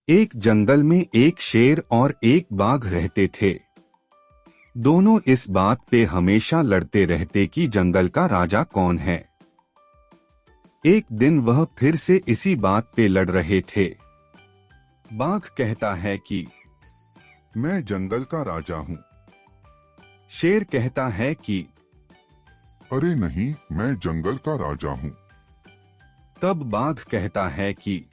एक जंगल में एक शेर और एक बाघ रहते थे। दोनों इस बात पे हमेशा लड़ते रहते कि जंगल का राजा कौन है। एक दिन वह फिर से इसी बात पे लड़ रहे थे। बाघ कहता है कि मैं जंगल का राजा हूँ। शेर कहता है कि अरे नहीं, मैं जंगल का राजा हूँ। तब बाघ कहता है कि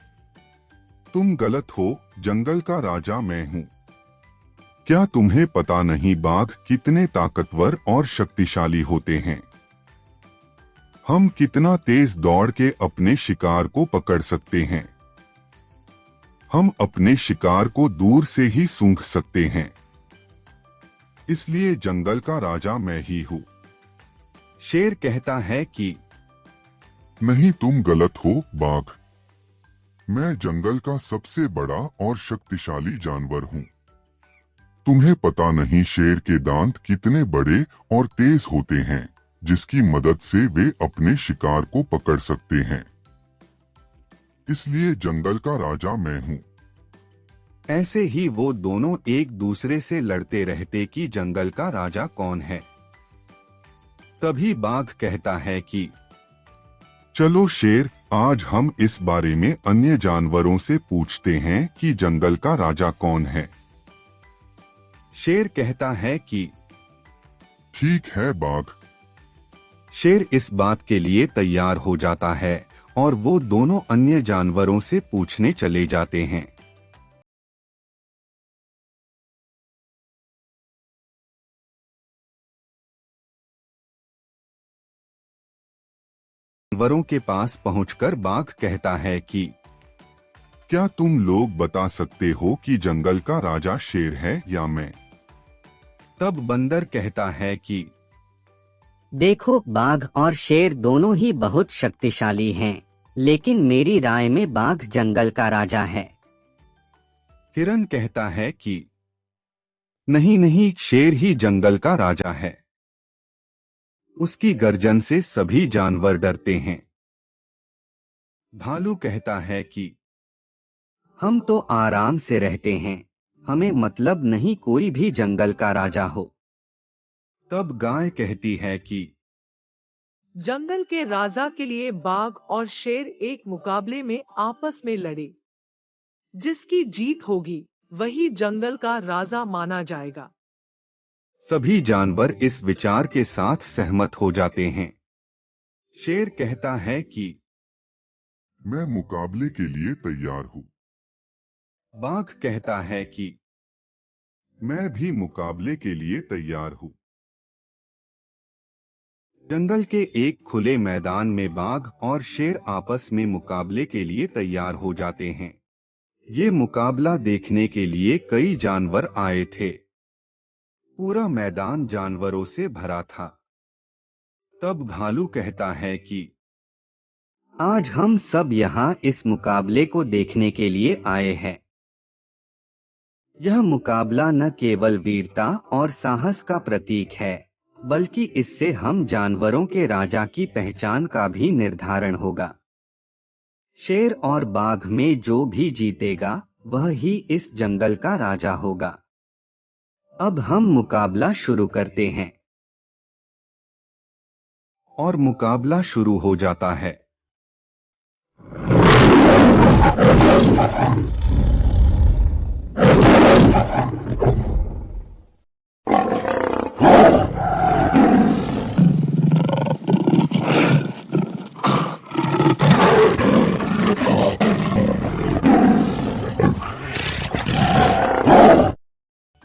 तुम गलत हो, जंगल का राजा मैं हूँ। क्या तुम्हें पता नहीं बाघ कितने ताकतवर और शक्तिशाली होते हैं? हम कितना तेज दौड़ के अपने शिकार को पकड़ सकते हैं। हम अपने शिकार को दूर से ही सूंघ सकते हैं। इसलिए जंगल का राजा मैं ही हूँ। शेर कहता है कि नहीं, तुम गलत हो बाघ। मैं जंगल का सबसे बड़ा और शक्तिशाली जानवर हूँ। तुम्हें पता नहीं शेर के दांत कितने बड़े और तेज होते हैं, जिसकी मदद से वे अपने शिकार को पकड़ सकते हैं। इसलिए जंगल का राजा मैं हूँ। ऐसे ही वो दोनों एक दूसरे से लड़ते रहते कि जंगल का राजा कौन है। तभी बाघ कहता है कि चलो शेर, आज हम इस बारे में अन्य जानवरों से पूछते हैं कि जंगल का राजा कौन है। शेर कहता है कि ठीक है बाघ। शेर इस बात के लिए तैयार हो जाता है और वो दोनों अन्य जानवरों से पूछने चले जाते हैं। जानवरों के पास पहुंचकर बाघ कहता है कि क्या तुम लोग बता सकते हो कि जंगल का राजा शेर है या मैं? तब बंदर कहता है कि देखो, बाघ और शेर दोनों ही बहुत शक्तिशाली हैं, लेकिन मेरी राय में बाघ जंगल का राजा है। हिरन कहता है कि नहीं नहीं, शेर ही जंगल का राजा है। उसकी गर्जन से सभी जानवर डरते हैं। भालू कहता है कि हम तो आराम से रहते हैं, हमें मतलब नहीं कोई भी जंगल का राजा हो। तब गाय कहती है कि जंगल के राजा के लिए बाघ और शेर एक मुकाबले में आपस में लड़े। जिसकी जीत होगी वही जंगल का राजा माना जाएगा। सभी जानवर इस विचार के साथ सहमत हो जाते हैं। शेर कहता है कि मैं मुकाबले के लिए तैयार हूँ। बाघ कहता है कि मैं भी मुकाबले के लिए तैयार हूँ। जंगल के एक खुले मैदान में बाघ और शेर आपस में मुकाबले के लिए तैयार हो जाते हैं। ये मुकाबला देखने के लिए कई जानवर आए थे। पूरा मैदान जानवरों से भरा था। तब भालू कहता है कि आज हम सब यहाँ इस मुकाबले को देखने के लिए आए हैं। यह मुकाबला न केवल वीरता और साहस का प्रतीक है, बल्कि इससे हम जानवरों के राजा की पहचान का भी निर्धारण होगा। शेर और बाघ में जो भी जीतेगा वह ही इस जंगल का राजा होगा। अब हम मुकाबला शुरू करते हैं। और मुकाबला शुरू हो जाता है।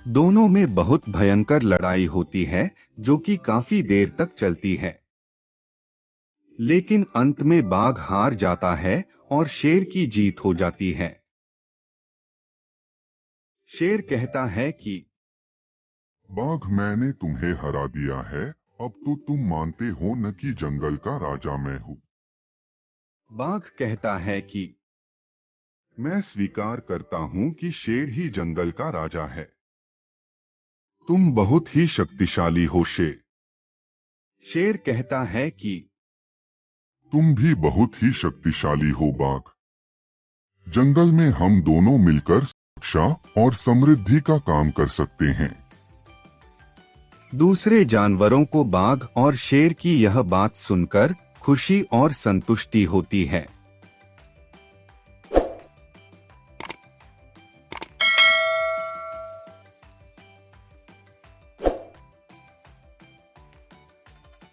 दोनों में बहुत भयंकर लड़ाई होती है, जो कि काफी देर तक चलती है। लेकिन अंत में बाघ हार जाता है और शेर की जीत हो जाती है। शेर कहता है कि बाघ, मैंने तुम्हें हरा दिया है। अब तो तुम मानते हो न कि जंगल का राजा मैं हूँ। बाघ कहता है कि मैं स्वीकार करता हूँ कि शेर ही जंगल का राजा है। तुम बहुत ही शक्तिशाली हो शेर। शेर कहता है कि तुम भी बहुत ही शक्तिशाली हो बाघ। जंगल में हम दोनों मिलकर सुरक्षा और समृद्धि का काम कर सकते हैं। दूसरे जानवरों को बाघ और शेर की यह बात सुनकर खुशी और संतुष्टि होती है।